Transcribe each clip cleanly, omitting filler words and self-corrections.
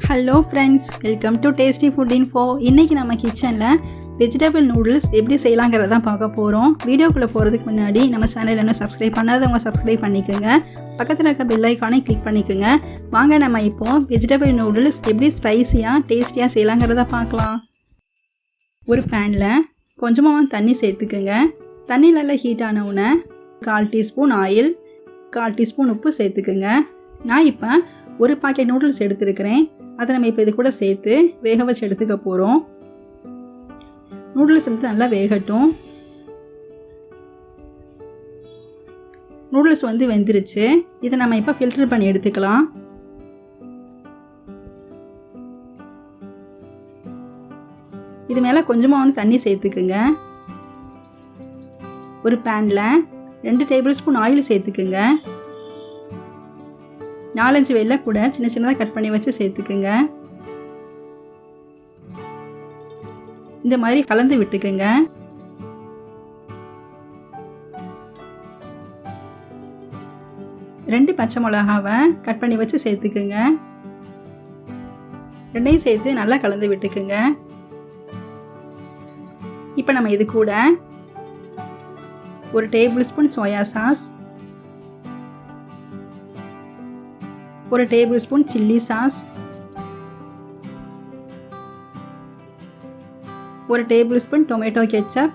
Hello friends, welcome to tasty food info. இன்றைக்கி நம்ம கிச்சனில் வெஜிடபிள் நூடுல்ஸ் எப்படி செய்யலாங்கிறத தான் பார்க்க போகிறோம். வீடியோக்குள்ளே போகிறதுக்கு முன்னாடி நம்ம சேனல் இன்னும் சப்ஸ்கிரைப் பண்ணாதவங்க சப்ஸ்கிரைப் பண்ணிக்கோங்க. பக்கத்தில் இருக்க பெல் ஐக்கானை கிளிக் பண்ணிக்கோங்க. வாங்க நம்ம இப்போது வெஜிடபிள் நூடுல்ஸ் எப்படி ஸ்பைஸியாக டேஸ்டியாக செய்யலாங்கிறத பார்க்கலாம். ஒரு பேனில் கொஞ்சமாக தண்ணி சேர்த்துக்குங்க. தண்ணி நல்லா ஹீட் ஆனவுடனே 1/4 டீஸ்பூன் ஆயில், 1/4 டீஸ்பூன் உப்பு சேர்த்துக்குங்க. நான் இப்போ ஒரு பாக்கெட் நூடுல்ஸ் எடுத்துருக்கிறேன். அதை நம்ம இப்போ இது கூட சேர்த்து வேக வச்சு எடுத்துக்க போகிறோம். நூடுல்ஸ் வந்து நல்லா வேகட்டும். நூடுல்ஸ் வந்து வெந்துருச்சு. இதை நம்ம இப்போ ஃபில்டர் பண்ணி எடுத்துக்கலாம். இது மேலே கொஞ்சமாக வந்து தண்ணி சேர்த்துக்குங்க. ஒரு பேனில் 2 டேபிள் ஸ்பூன் ஆயில் சேர்த்துக்குங்க. 4-5 வெள்ளை கூட சின்ன சின்னதாக கட் பண்ணி வச்சு சேர்த்துக்குங்க. இந்த மாதிரி கலந்து விட்டுக்குங்க. ரெண்டு பச்சை மிளகாவை கட் பண்ணி வச்சு சேர்த்துக்குங்க. ரெண்டையும் சேர்த்து நல்லா கலந்து விட்டுக்குங்க. இப்போ நம்ம இது கூட 1 table spoon soya sauce, 1 table spoon chilli sauce, 1 table spoon tomato ketchup,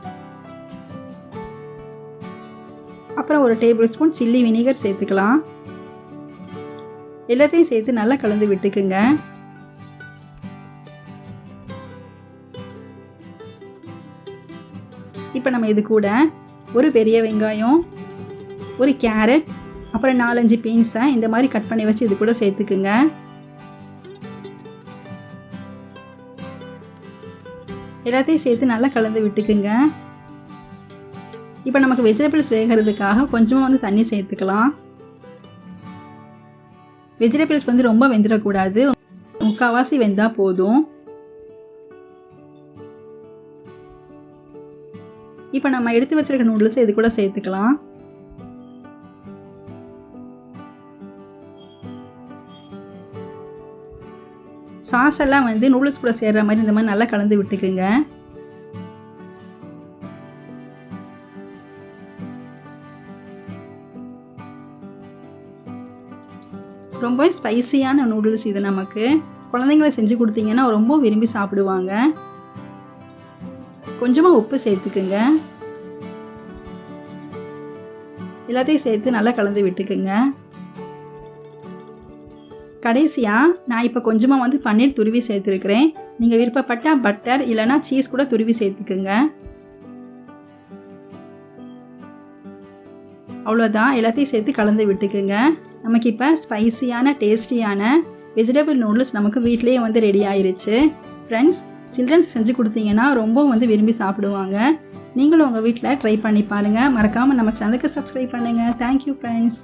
அப்புறம் 1 டேபிள் ஸ்பூன் சில்லி வினிகர் சேர்த்துக்கலாம். எல்லாத்தையும் சேர்த்து நல்லா கலந்து விட்டுக்குங்க. இப்போ நம்ம இது கூட ஒரு பெரிய வெங்காயம், ஒரு கேரட், அப்புறம் 4-5 பீன்ஸை இந்த மாதிரி கட் பண்ணி வச்சு இது கூட சேர்த்துக்குங்க. எல்லாத்தையும் சேர்த்து நல்லா கலந்து விட்டுக்குங்க. இப்போ நமக்கு வெஜிடபிள்ஸ் வேகிறதுக்காக கொஞ்சமாக வந்து தண்ணி சேர்த்துக்கலாம். வெஜிடபிள்ஸ் வந்து ரொம்ப வெந்துடக்கூடாது, 3/4 வெந்தால் போதும். இப்போ நம்ம எடுத்து வச்சிருக்க நூடுல்ஸை இது கூட சேர்த்துக்கலாம். சாஸ் எல்லாம் வந்து நூடுல்ஸ் கூட சேர்ற மாதிரி இந்த மாதிரி நல்லா கலந்து விட்டுக்குங்க. ரொம்ப ஸ்பைசியான நூடுல்ஸ் இது. நமக்கு குழந்தைங்களை செஞ்சு கொடுத்தீங்கன்னா ரொம்ப விரும்பி சாப்பிடுவாங்க. கொஞ்சமாக உப்பு சேர்த்துக்குங்க. எல்லாத்தையும் சேர்த்து நல்லா கலந்து விட்டுக்குங்க. கடைசியாக நான் இப்போ கொஞ்சமாக வந்து பன்னீர் துருவி சேர்த்துருக்கிறேன். நீங்கள் விருப்பப்பட்டால் பட்டர் இல்லைனா சீஸ் கூட துருவி சேர்த்துக்குங்க. அவ்வளோதான், எல்லாத்தையும் சேர்த்து கலந்து விட்டுக்குங்க. நமக்கு இப்போ ஸ்பைசியான டேஸ்டியான வெஜிடபிள் நூடுல்ஸ் நமக்கு வீட்டிலேயே வந்து ரெடி ஆயிருச்சு. ஃப்ரெண்ட்ஸ், சில்ட்ரன்ஸ் செஞ்சு கொடுத்தீங்கன்னா ரொம்ப வந்து விரும்பி சாப்பிடுவாங்க. நீங்களும் உங்கள் வீட்டில் ட்ரை பண்ணி பாருங்கள். மறக்காமல் நம்ம சேனலுக்கு சப்ஸ்கிரைப் பண்ணுங்கள். Thank you friends.